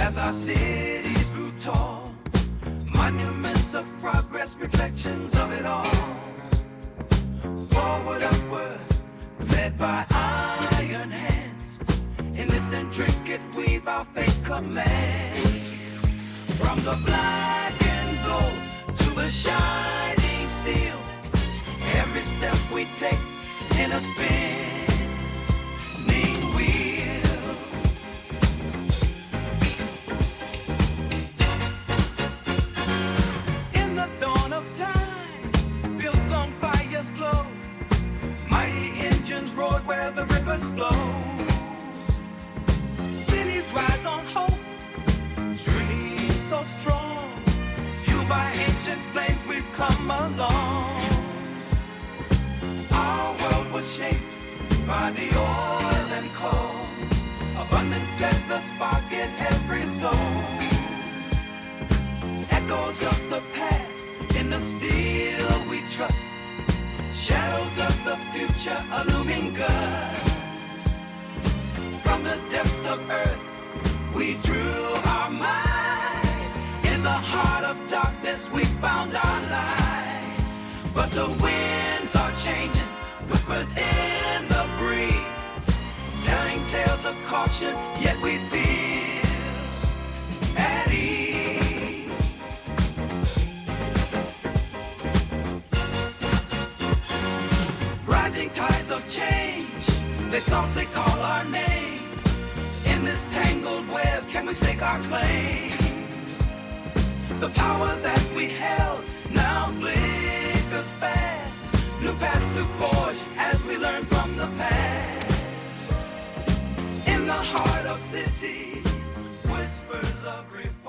As our cities grew tall, monuments of progress, reflections of it all. Forward, upward, led by iron hands. In this intricate weave, our fate commands. From the black and gold to the shining steel, every step we take in a spinning wheel. In the dawn of time, built on fire's glow, mighty engines roared where the rivers flow. Cities rise on hope, dreams so strong, fueled by ancient flames we've come along. Our world was shaped by the oil and coal. Abundance fed the spark in every soul. Echoes of the past in the steel we trust. Shadows of the future, a looming gusts. From the depths of earth, we drew our minds. In the heart of darkness, we found our light. But the winds are changing, whispers in the breeze, telling tales of caution, yet we feel at ease. Rising tides of change, they softly call our name. In this tangled web, can we stake our claim? The power that we held now flickers fast. New paths to forge as we learn from the past. In the heart of cities, whispers of reflection.